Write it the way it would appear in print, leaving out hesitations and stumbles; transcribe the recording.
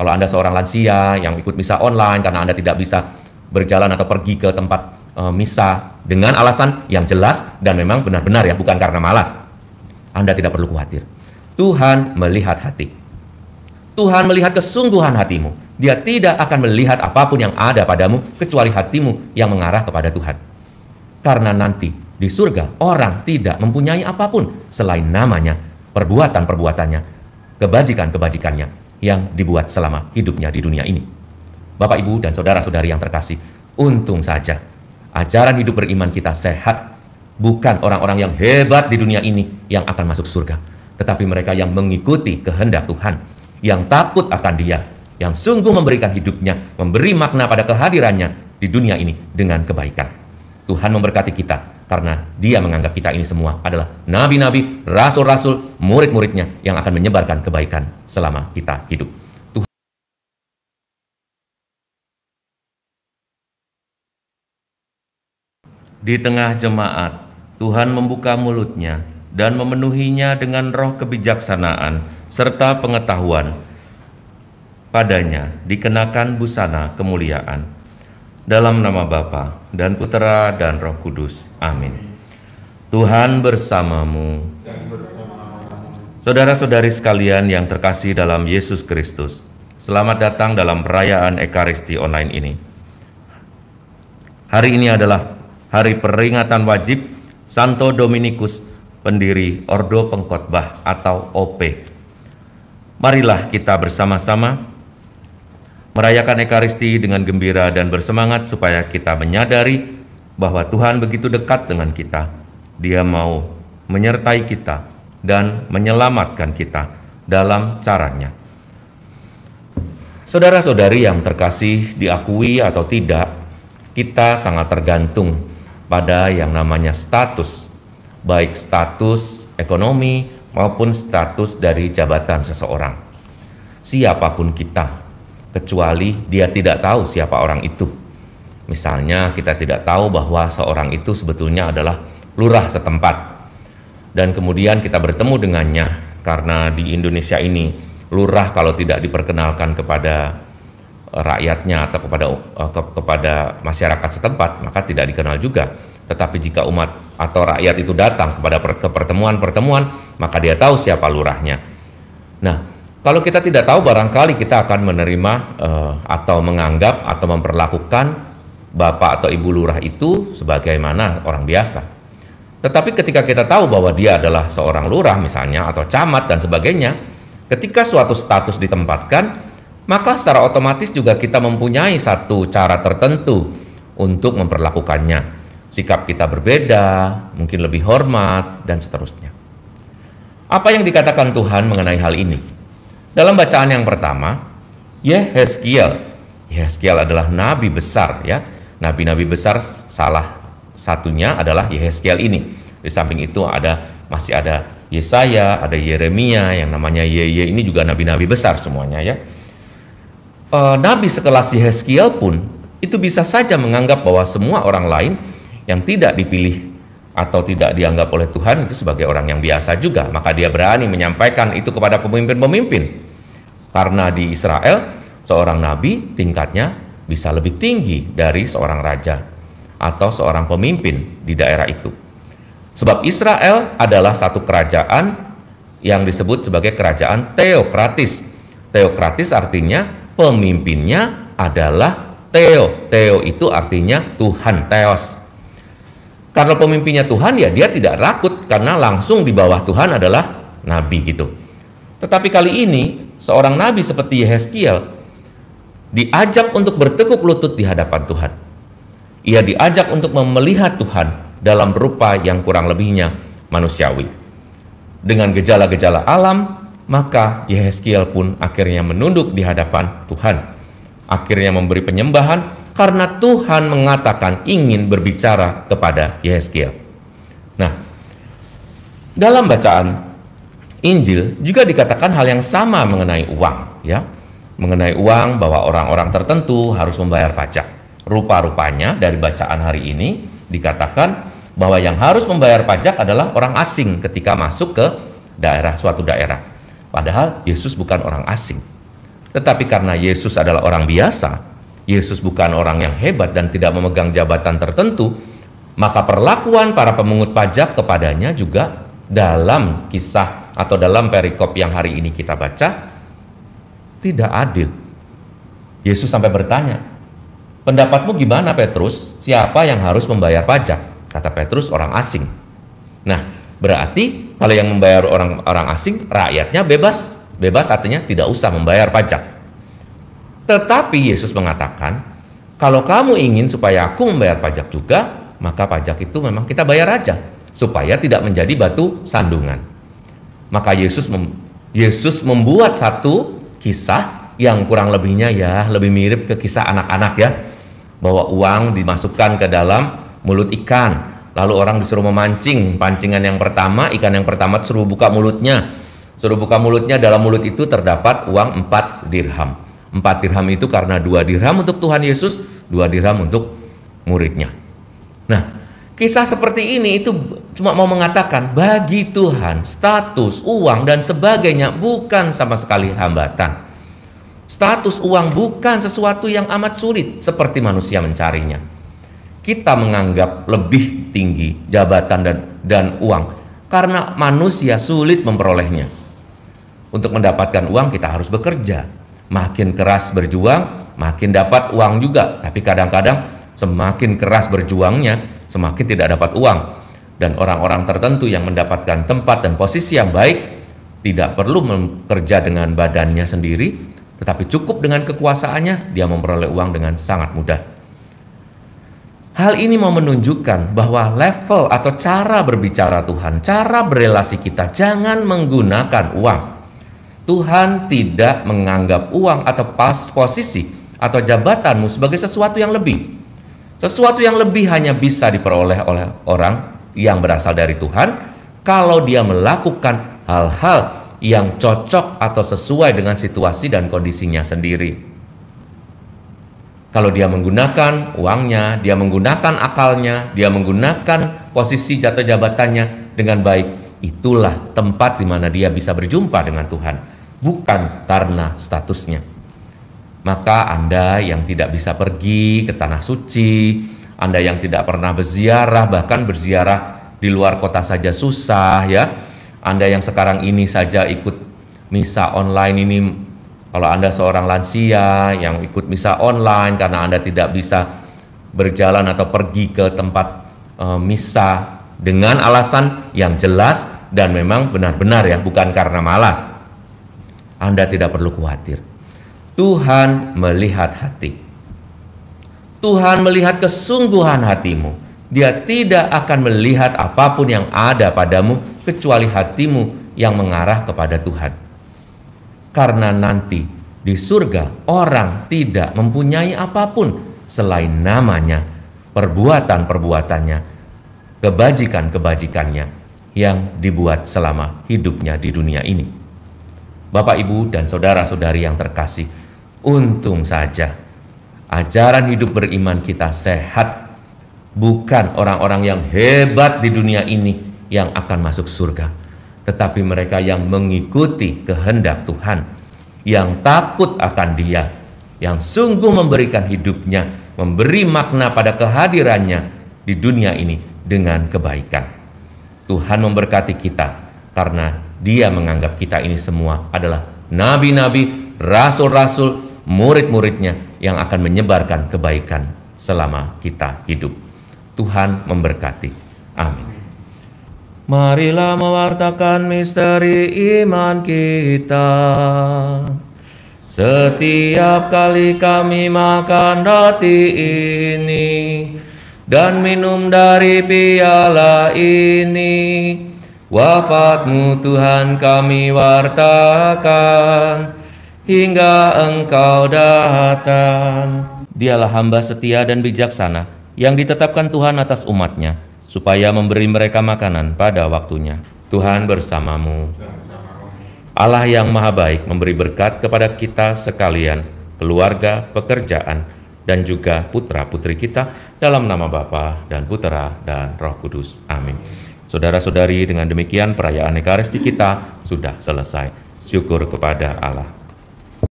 Kalau Anda seorang lansia yang ikut misa online karena Anda tidak bisa berjalan atau pergi ke tempat misa dengan alasan yang jelas dan memang benar-benar ya, bukan karena malas, Anda tidak perlu khawatir. Tuhan melihat hati. Tuhan melihat kesungguhan hatimu. Dia tidak akan melihat apapun yang ada padamu kecuali hatimu yang mengarah kepada Tuhan. Karena nanti di surga orang tidak mempunyai apapun selain namanya, perbuatan-perbuatannya, kebajikan-kebajikannya yang dibuat selama hidupnya di dunia ini. Bapak, Ibu, dan saudara-saudari yang terkasih, untung saja ajaran hidup beriman kita sehat. Bukan orang-orang yang hebat di dunia ini yang akan masuk surga, tetapi mereka yang mengikuti kehendak Tuhan, yang takut akan Dia, yang sungguh memberikan hidupnya, memberi makna pada kehadirannya di dunia ini dengan kebaikan. Tuhan memberkati kita karena Dia menganggap kita ini semua adalah nabi-nabi, rasul-rasul, murid-muridnya yang akan menyebarkan kebaikan selama kita hidup. Di tengah jemaat, Tuhan membuka mulutnya dan memenuhinya dengan roh kebijaksanaan serta pengetahuan. Padanya dikenakan busana kemuliaan. Dalam nama Bapa dan Putera dan Roh Kudus. Amin. Tuhan bersamamu. Saudara-saudari sekalian yang terkasih dalam Yesus Kristus, selamat datang dalam perayaan Ekaristi online ini. Hari ini adalah hari peringatan wajib Santo Dominikus, pendiri Ordo Pengkhotbah atau OP. Marilah kita bersama-sama merayakan Ekaristi dengan gembira dan bersemangat supaya kita menyadari bahwa Tuhan begitu dekat dengan kita. Dia mau menyertai kita dan menyelamatkan kita dalam caranya. Saudara-saudari yang terkasih, diakui atau tidak, kita sangat tergantung pada yang namanya status, baik status ekonomi maupun status dari jabatan seseorang. Siapapun kita, kecuali dia tidak tahu siapa orang itu. Misalnya kita tidak tahu bahwa seorang itu sebetulnya adalah lurah setempat, dan kemudian kita bertemu dengannya, karena di Indonesia ini lurah kalau tidak diperkenalkan kepada rakyatnya atau kepada masyarakat setempat, maka tidak dikenal juga. Tetapi jika umat atau rakyat itu datang kepada pertemuan-pertemuan, maka dia tahu siapa lurahnya. Nah, kalau kita tidak tahu, barangkali kita akan menerima atau menganggap atau memperlakukan bapak atau ibu lurah itu sebagaimana orang biasa. Tetapi ketika kita tahu bahwa dia adalah seorang lurah misalnya, atau camat dan sebagainya, ketika suatu status ditempatkan, maka secara otomatis juga kita mempunyai satu cara tertentu untuk memperlakukannya. Sikap kita berbeda, mungkin lebih hormat, dan seterusnya. Apa yang dikatakan Tuhan mengenai hal ini? Dalam bacaan yang pertama, Yehezkiel adalah nabi besar, ya. Nabi-nabi besar salah satunya adalah Yehezkiel ini. Di samping itu masih ada Yesaya, ada Yeremia, yang namanya Yeye, ini juga nabi-nabi besar semuanya, ya. Nabi sekelas Yehezkiel pun itu bisa saja menganggap bahwa semua orang lain yang tidak dipilih atau tidak dianggap oleh Tuhan itu sebagai orang yang biasa juga. Maka dia berani menyampaikan itu kepada pemimpin-pemimpin. Karena di Israel, seorang nabi tingkatnya bisa lebih tinggi dari seorang raja atau seorang pemimpin di daerah itu. Sebab Israel adalah satu kerajaan yang disebut sebagai kerajaan teokratis. Teokratis artinya pemimpinnya adalah Theo. Theo itu artinya Tuhan, Theos. Karena pemimpinnya Tuhan, ya dia tidak takut karena langsung di bawah Tuhan adalah nabi gitu. Tetapi kali ini seorang nabi seperti Yehezkiel diajak untuk bertekuk lutut di hadapan Tuhan. Ia diajak untuk melihat Tuhan dalam rupa yang kurang lebihnya manusiawi. Dengan gejala-gejala alam, maka Yehezkiel pun akhirnya menunduk di hadapan Tuhan. Akhirnya memberi penyembahan karena Tuhan mengatakan ingin berbicara kepada Yehezkiel. Nah, dalam bacaan Injil juga dikatakan hal yang sama mengenai uang, ya. Mengenai uang, bahwa orang-orang tertentu harus membayar pajak. Rupa-rupanya dari bacaan hari ini dikatakan bahwa yang harus membayar pajak adalah orang asing ketika masuk ke suatu daerah. Padahal Yesus bukan orang asing. Tetapi karena Yesus adalah orang biasa, Yesus bukan orang yang hebat dan tidak memegang jabatan tertentu, maka perlakuan para pemungut pajak kepadanya juga dalam kisah atau dalam perikop yang hari ini kita baca tidak adil. Yesus sampai bertanya, "Pendapatmu gimana, Petrus? Siapa yang harus membayar pajak?" Kata Petrus, "Orang asing." Nah, berarti kalau yang membayar orang asing, rakyatnya bebas. Bebas artinya tidak usah membayar pajak. Tetapi Yesus mengatakan, kalau kamu ingin supaya aku membayar pajak juga, maka pajak itu memang kita bayar aja, supaya tidak menjadi batu sandungan. Maka Yesus membuat satu kisah yang kurang lebihnya ya lebih mirip ke kisah anak-anak ya, bahwa uang dimasukkan ke dalam mulut ikan, lalu orang disuruh memancing. Pancingan yang pertama, ikan yang pertama suruh buka mulutnya. Suruh buka mulutnya, dalam mulut itu terdapat uang 4 dirham. 4 dirham itu karena 2 dirham untuk Tuhan Yesus, 2 dirham untuk muridnya. Nah, kisah seperti ini itu cuma mau mengatakan bagi Tuhan status, uang dan sebagainya bukan sama sekali hambatan. Status uang bukan sesuatu yang amat sulit seperti manusia mencarinya. Kita menganggap lebih tinggi jabatan dan uang karena manusia sulit memperolehnya. Untuk mendapatkan uang kita harus bekerja. Makin keras berjuang, makin dapat uang juga. Tapi kadang-kadang semakin keras berjuangnya, semakin tidak dapat uang. Dan orang-orang tertentu yang mendapatkan tempat dan posisi yang baik tidak perlu bekerja dengan badannya sendiri, tetapi cukup dengan kekuasaannya, dia memperoleh uang dengan sangat mudah. Hal ini mau menunjukkan bahwa level atau cara berbicara Tuhan, cara berelasi kita jangan menggunakan uang. Tuhan tidak menganggap uang atau posisi atau jabatanmu sebagai sesuatu yang lebih. Sesuatu yang lebih hanya bisa diperoleh oleh orang yang berasal dari Tuhan kalau dia melakukan hal-hal yang cocok atau sesuai dengan situasi dan kondisinya sendiri. Kalau dia menggunakan uangnya, dia menggunakan akalnya, dia menggunakan posisi jatuh jabatannya dengan baik, itulah tempat di mana dia bisa berjumpa dengan Tuhan, bukan karena statusnya. Maka Anda yang tidak bisa pergi ke tanah suci, Anda yang tidak pernah berziarah, bahkan berziarah di luar kota saja susah ya. Anda yang sekarang ini saja ikut misa online ini, kalau Anda seorang lansia yang ikut misa online karena Anda tidak bisa berjalan atau pergi ke tempat misa dengan alasan yang jelas dan memang benar-benar ya, bukan karena malas, Anda tidak perlu khawatir. Tuhan melihat hati. Tuhan melihat kesungguhan hatimu. Dia tidak akan melihat apapun yang ada padamu kecuali hatimu yang mengarah kepada Tuhan. Karena nanti di surga orang tidak mempunyai apapun selain namanya, perbuatan-perbuatannya, kebajikan-kebajikannya yang dibuat selama hidupnya di dunia ini. Bapak, Ibu, dan saudara-saudari yang terkasih, untung saja ajaran hidup beriman kita sehat. Bukan orang-orang yang hebat di dunia ini yang akan masuk surga, tetapi mereka yang mengikuti kehendak Tuhan, yang takut akan Dia, yang sungguh memberikan hidupnya, memberi makna pada kehadirannya di dunia ini dengan kebaikan. Tuhan memberkati kita karena Dia menganggap kita ini semua adalah nabi-nabi, rasul-rasul, murid-muridnya yang akan menyebarkan kebaikan selama kita hidup. Tuhan memberkati. Amin. Marilah mewartakan misteri iman kita. Setiap kali kami makan roti ini dan minum dari piala ini, wafat-Mu Tuhan kami wartakan hingga Engkau datang. Dialah hamba setia dan bijaksana yang ditetapkan Tuhan atas umat-Nya, supaya memberi mereka makanan pada waktunya. Tuhan bersamamu. Allah yang maha baik memberi berkat kepada kita sekalian, keluarga, pekerjaan, dan juga putra-putri kita, dalam nama Bapa dan Putera dan Roh Kudus. Amin. Saudara-saudari, dengan demikian perayaan Ekaristi kita sudah selesai. Syukur kepada Allah.